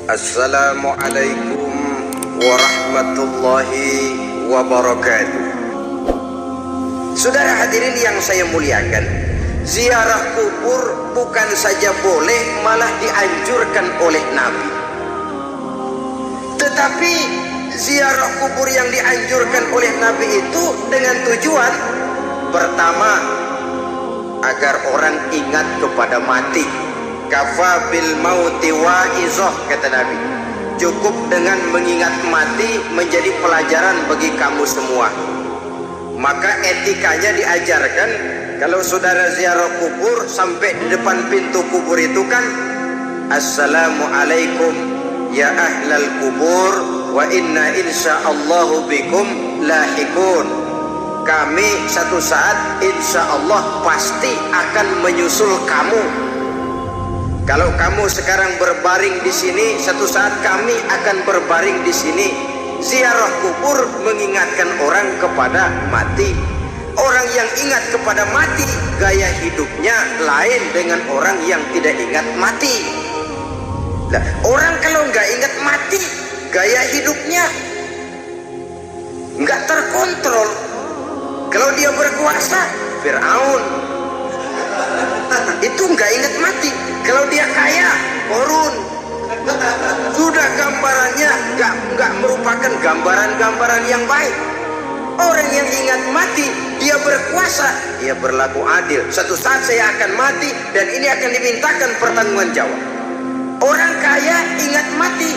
Assalamualaikum warahmatullahi wabarakatuh. Saudara hadirin yang saya muliakan, ziarah kubur bukan saja boleh, malah dianjurkan oleh Nabi. Tetapi ziarah kubur yang dianjurkan oleh Nabi itu dengan tujuan pertama, agar orang ingat kepada mati. Kafa bil mauti wa'izah, kata Nabi. Cukup dengan mengingat mati menjadi pelajaran bagi kamu semua. Maka etikanya diajarkan, kalau saudara ziarah kubur sampai di depan pintu kubur itu kan, Assalamualaikum ya ahlal kubur wa inna insyaallahu bikum lahikun. Kami satu saat insya Allah pasti akan menyusul kamu. Kalau kamu sekarang berbaring di sini, satu saat kami akan berbaring di sini. Ziarah kubur mengingatkan orang kepada mati. Orang yang ingat kepada mati, gaya hidupnya lain dengan orang yang tidak ingat mati. Nah, orang kalau nggak ingat mati, gaya hidupnya nggak terkontrol. Kalau dia berkuasa, Fir'aun, itu nggak ingat mati. Kalau dia kaya, Korun. Sudah gambarannya nggak merupakan gambaran-gambaran yang baik. Orang yang ingat mati, dia berkuasa, dia berlaku adil. Suatu saat saya akan mati dan ini akan dimintakan pertanggungan jawab. Orang kaya ingat mati,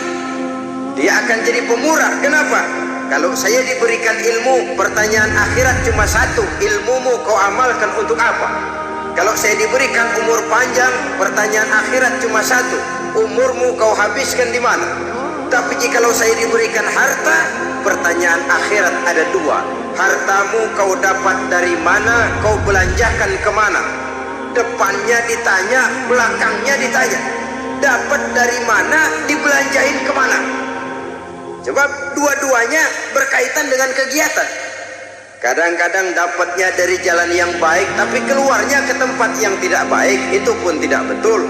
dia akan jadi pemurah. Kenapa? Kalau saya diberikan ilmu, pertanyaan akhirat cuma satu, ilmumu kau amalkan untuk apa? Kalau saya diberikan umur panjang, pertanyaan akhirat cuma satu, umurmu kau habiskan di mana? Tapi jikalau saya diberikan harta, pertanyaan akhirat ada dua, hartamu kau dapat dari mana, kau belanjakan kemana? Depannya ditanya, belakangnya ditanya, dapat dari mana, dibelanjain kemana? Sebab dua-duanya berkaitan dengan kegiatan. Kadang-kadang dapatnya dari jalan yang baik, tapi keluarnya ke tempat yang tidak baik, itu pun tidak betul.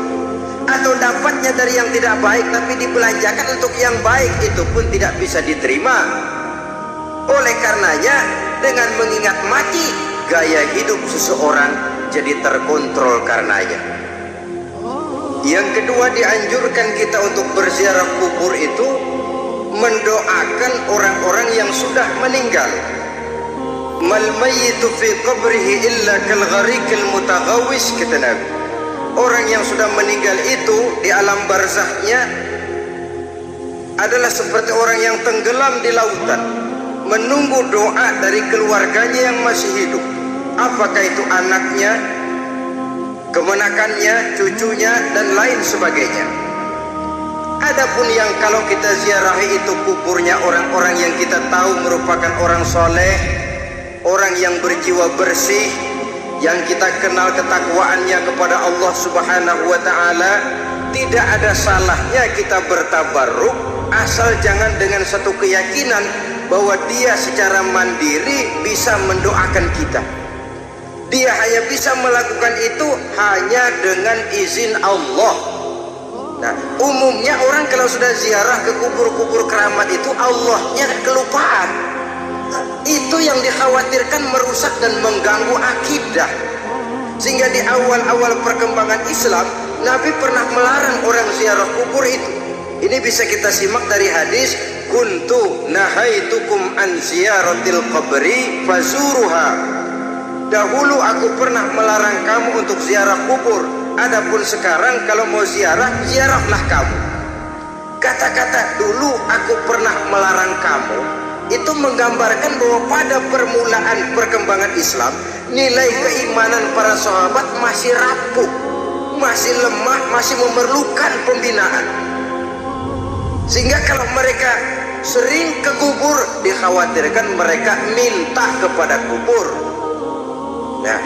Atau dapatnya dari yang tidak baik, tapi dibelanjakan untuk yang baik, itu pun tidak bisa diterima. Oleh karenanya, dengan mengingat mati, gaya hidup seseorang jadi terkontrol karenanya. Yang kedua, dianjurkan kita untuk berziarah kubur itu mendoakan orang-orang yang sudah meninggal. Mal mayyitu fi qabrihi illa kal gharikil mutaghawis, kata Nabi. Orang yang sudah meninggal itu di alam barzahnya adalah seperti orang yang tenggelam di lautan, menunggu doa dari keluarganya yang masih hidup. Apakah itu anaknya, kemenakannya, cucunya, dan lain sebagainya. Adapun yang kalau kita ziarahi itu kuburnya orang-orang yang kita tahu merupakan orang soleh, orang yang berjiwa bersih, yang kita kenal ketakwaannya kepada Allah Subhanahu wa ta'ala, tidak ada salahnya kita bertabarruk, asal jangan dengan satu keyakinan bahwa dia secara mandiri bisa mendoakan kita. Dia hanya bisa melakukan itu hanya dengan izin Allah. Nah, umumnya orang kalau sudah ziarah ke kubur-kubur keramat itu, Allahnya kelupaan. Itu yang dikhawatirkan merusak dan mengganggu akidah. Sehingga di awal-awal perkembangan Islam, Nabi pernah melarang orang ziarah kubur itu. Ini bisa kita simak dari hadis, kuntu nahaitukum an ziyaratil qabri fazuruha. Dahulu aku pernah melarang kamu untuk ziarah kubur, adapun sekarang kalau mau ziarah, ziarahlah kamu. Kata-kata dulu aku pernah melarang kamu itu menggambarkan bahwa pada permulaan perkembangan Islam, nilai keimanan para sahabat masih rapuh, masih lemah, masih memerlukan pembinaan. Sehingga kalau mereka sering ke kubur, dikhawatirkan mereka minta kepada kubur. Nah,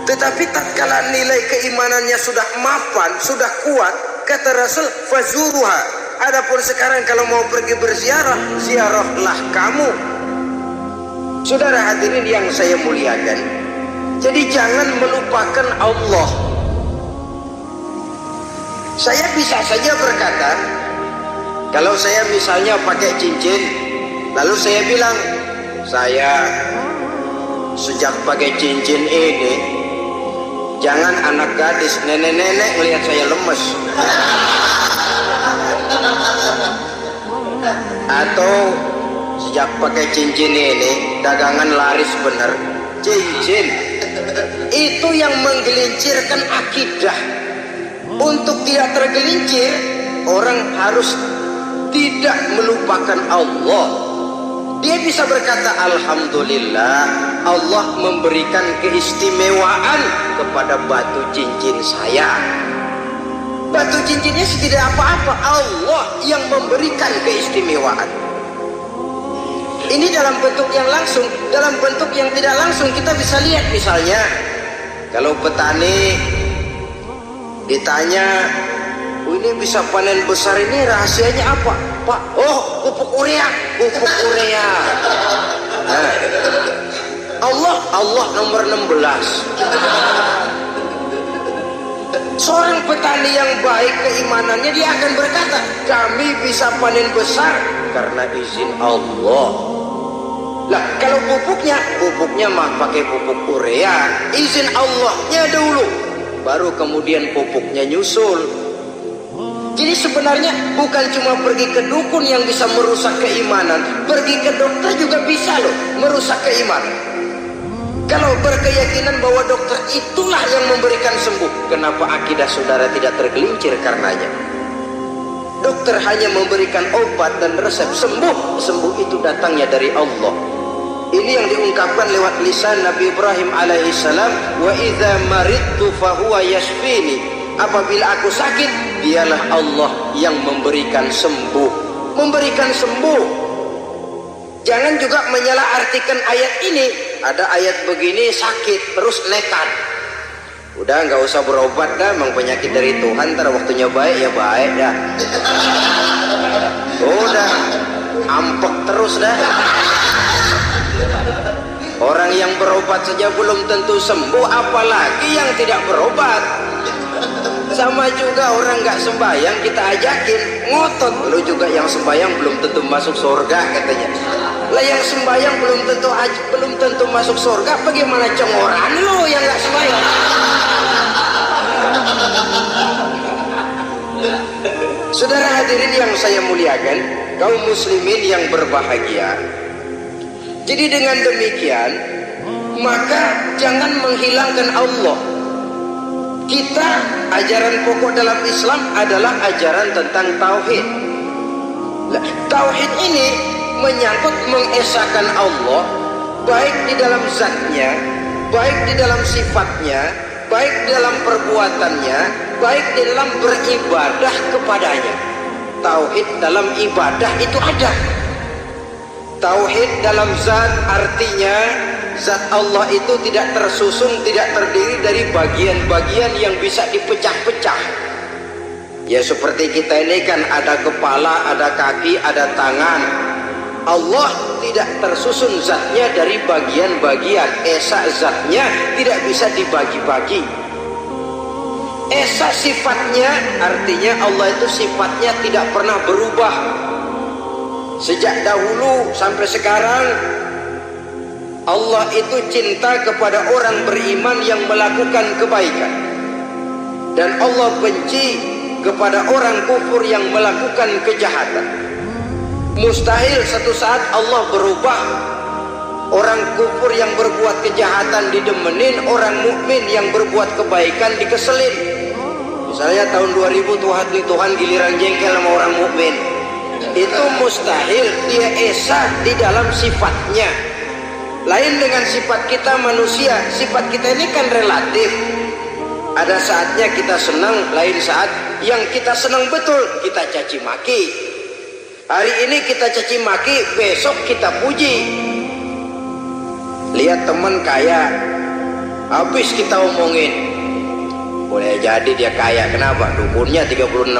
tetapi tatkala nilai keimanannya sudah mapan, sudah kuat, kata Rasul, fazuruha. Adapun sekarang kalau mau pergi berziarah, ziarahlah kamu. Saudara hadirin yang saya muliakan, jadi jangan melupakan Allah. Saya bisa saja berkata, Kalau saya misalnya pakai cincin, lalu saya bilang, saya sejak pakai cincin ini, jangan anak gadis, nenek-nenek ngelihat saya lemes. Atau sejak pakai cincin ini, dagangan laris bener. Cincin itu yang menggelincirkan akidah. Untuk tidak tergelincir, orang harus tidak melupakan Allah. Dia bisa berkata, alhamdulillah, Allah memberikan keistimewaan kepada batu cincin saya. Batu cincinnya tidak apa-apa, Allah yang memberikan keistimewaan. Ini dalam bentuk yang langsung. Dalam bentuk yang tidak langsung kita bisa lihat, misalnya kalau petani ditanya, ini bisa panen besar ini rahasianya apa, Pak? Oh, pupuk urea. Pupuk urea. Nah, Allah nomor 16. Seorang petani yang baik keimanannya, dia akan berkata, kami bisa panen besar karena izin Allah. Lah, kalau pupuknya mah pakai pupuk urea, izin Allahnya dulu, baru kemudian pupuknya nyusul. Jadi sebenarnya bukan cuma pergi ke dukun yang bisa merusak keimanan, pergi ke dokter juga bisa loh merusak keimanan. Kalau berkeyakinan bahwa dokter itulah yang memberikan sembuh, kenapa akidah saudara tidak tergelincir karenanya? Dokter hanya memberikan obat dan resep, sembuh itu datangnya dari Allah. Ini yang diungkapkan lewat lisan Nabi Ibrahim alaihissalam, wa idza maridtu fahuwa yashfini. Apabila aku sakit, dialah Allah yang memberikan sembuh. Memberikan sembuh. Jangan juga menyalahartikan ayat ini. Ada ayat begini sakit terus nekat. Udah nggak usah berobat dah, emang penyakit dari Tuhan, ntar waktunya baik ya baik dah. Udah ampek terus dah. Orang yang berobat saja belum tentu sembuh, apalagi yang tidak berobat. Sama juga orang nggak sembahyang kita ajakin ngotot, lu juga yang sembahyang belum tentu masuk surga katanya. Lah yang sembahyang belum tentu masuk surga, bagaimana cengoran lu yang nggak sembahyang? Saudara hadirin yang saya muliakan, kaum muslimin yang berbahagia. Jadi dengan demikian, maka jangan menghilangkan Allah. Kita, ajaran pokok dalam Islam adalah ajaran tentang tauhid. Nah, tauhid ini menyangkut mengesahkan Allah, baik di dalam zatnya, baik di dalam sifatnya, baik di dalam perbuatannya, baik di dalam beribadah kepadanya. Tauhid dalam ibadah itu ada. Tauhid dalam zat artinya zat Allah itu tidak tersusun, tidak terdiri dari bagian-bagian yang bisa dipecah-pecah. Ya seperti kita ini kan ada kepala, ada kaki, ada tangan. Allah tidak tersusun zatnya dari bagian-bagian. Esa zatnya tidak bisa dibagi-bagi. Esa sifatnya artinya Allah itu sifatnya tidak pernah berubah. Sejak dahulu sampai sekarang, Allah itu cinta kepada orang beriman yang melakukan kebaikan, dan Allah benci kepada orang kufur yang melakukan kejahatan. Mustahil satu saat Allah berubah. Orang kufur yang berbuat kejahatan didemenin, orang mukmin yang berbuat kebaikan dikeselin. Misalnya tahun 2000 Tuhan giliran jengkel sama orang mukmin. Itu mustahil, dia esa di dalam sifatnya. Lain dengan sifat kita manusia. Sifat kita ini kan relatif. Ada saatnya kita senang, lain saat yang kita senang betul kita caci maki. Hari ini kita caci maki, besok kita puji. Lihat teman kaya, habis kita omongin, boleh jadi dia kaya, kenapa? Dukunnya 36.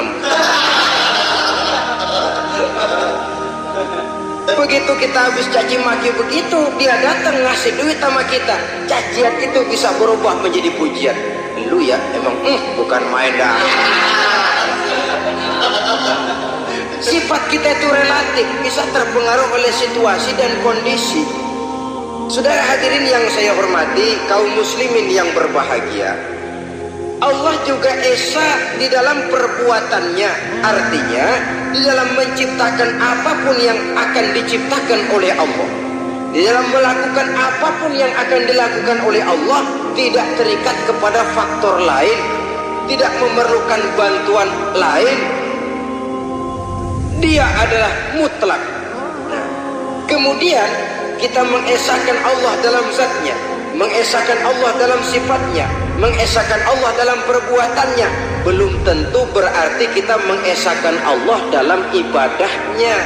Begitu kita habis caci maki begitu, dia datang ngasih duit sama kita. Cacian itu bisa berubah menjadi pujian. Lu ya emang bukan main dah. sifat kita itu relatif, bisa terpengaruh oleh situasi dan kondisi. Saudara hadirin yang saya hormati, kaum muslimin yang berbahagia, Allah juga esa di dalam perbuatannya. Artinya di dalam menciptakan apapun yang akan diciptakan oleh Allah, di dalam melakukan apapun yang akan dilakukan oleh Allah, tidak terikat kepada faktor lain, tidak memerlukan bantuan lain. Dia adalah mutlak. Nah, kemudian kita mengesahkan Allah dalam zatnya, mengesahkan Allah dalam sifatnya, mengesahkan Allah dalam perbuatannya. Belum tentu berarti kita mengesahkan Allah dalam ibadahnya.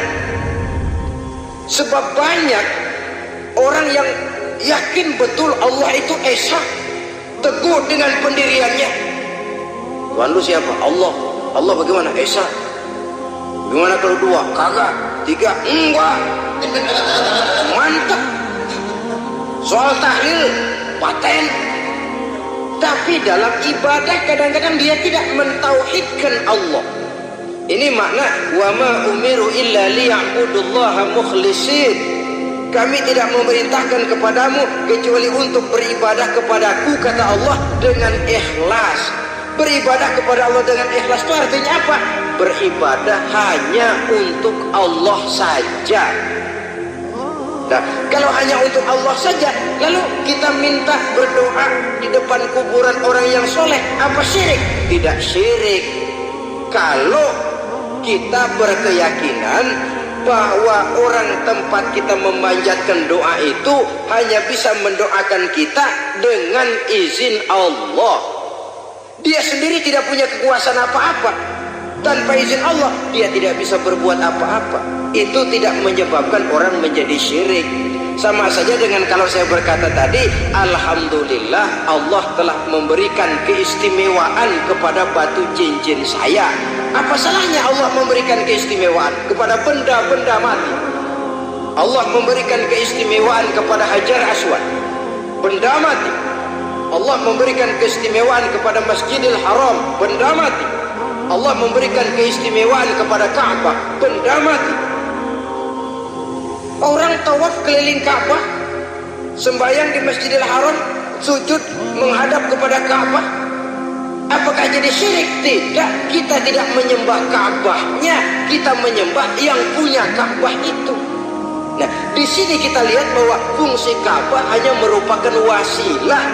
Sebab banyak orang yang yakin betul Allah itu esa, teguh dengan pendiriannya. Tuhan lu siapa? Allah. Allah bagaimana? Esa. Gimana kalau dua? Kagak. Tiga? Enggak. Mantap. Soal tahlil paten. Tapi dalam ibadah kadang-kadang dia tidak mentauhidkan Allah. Ini makna wa ma umiru illa liya'budullaha mukhlisin. Kami tidak memerintahkan kepadamu kecuali untuk beribadah kepadaku, kata Allah, dengan ikhlas. Beribadah kepada Allah dengan ikhlas itu artinya apa? Beribadah hanya untuk Allah saja. Nah, kalau hanya untuk Allah saja, lalu kita minta berdoa di depan kuburan orang yang soleh, apa syirik? Tidak syirik. Kalau kita berkeyakinan bahwa orang tempat kita memanjatkan doa itu hanya bisa mendoakan kita dengan izin Allah. Dia sendiri tidak punya kekuasaan apa-apa. Tanpa izin Allah dia tidak bisa berbuat apa-apa. Itu tidak menyebabkan orang menjadi syirik. Sama saja dengan kalau saya berkata tadi, alhamdulillah Allah telah memberikan keistimewaan kepada batu cincin saya. Apa salahnya Allah memberikan keistimewaan kepada benda-benda mati? Allah memberikan keistimewaan kepada Hajar Aswad, benda mati. Allah memberikan keistimewaan kepada Masjidil Haram, benda mati. Allah memberikan keistimewaan kepada Ka'bah, benda mati. Orang tawaf keliling Ka'bah, sembahyang di Masjidil Haram, sujud menghadap kepada Ka'bah. Apakah jadi syirik? Tidak. Kita tidak menyembah Ka'bahnya, kita menyembah yang punya Ka'bah itu. Nah, di sini kita lihat bahwa fungsi Ka'bah hanya merupakan wasilah.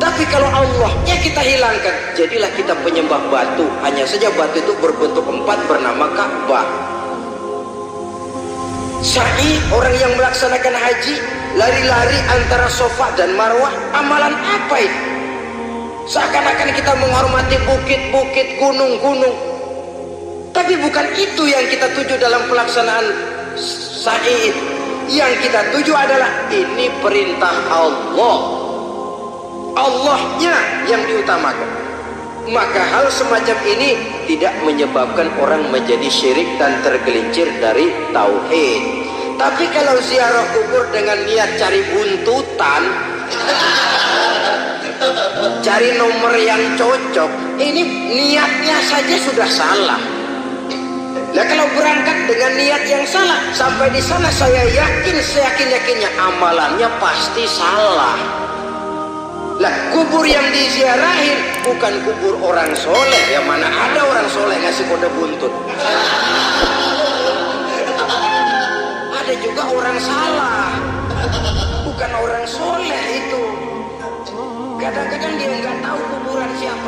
Tapi kalau Allahnya kita hilangkan, jadilah kita penyembah batu. Hanya saja batu itu berbentuk 4 bernama Ka'bah. Sa'i, orang yang melaksanakan haji, lari-lari antara Safa dan Marwah, amalan apa itu? Seakan-akan kita menghormati bukit-bukit, gunung-gunung. Tapi bukan itu yang kita tuju dalam pelaksanaan sa'i itu. Yang kita tuju adalah ini perintah Allah, Allahnya yang diutamakan. Maka hal semacam ini tidak menyebabkan orang menjadi syirik dan tergelincir dari tauhid. Tapi kalau ziarah kubur dengan niat cari buntutan, cari nomor yang cocok, ini niatnya saja sudah salah. Nah, kalau berangkat dengan niat yang salah, sampai di sana saya yakin, seyakin-yakinnya amalannya pasti salah. Lah, kubur yang diziarahin bukan kubur orang soleh. Yang mana ada orang soleh ngasih kode buntut. Ada juga orang salah, bukan orang soleh itu. Kadang-kadang dia nggak tahu kuburan siapa.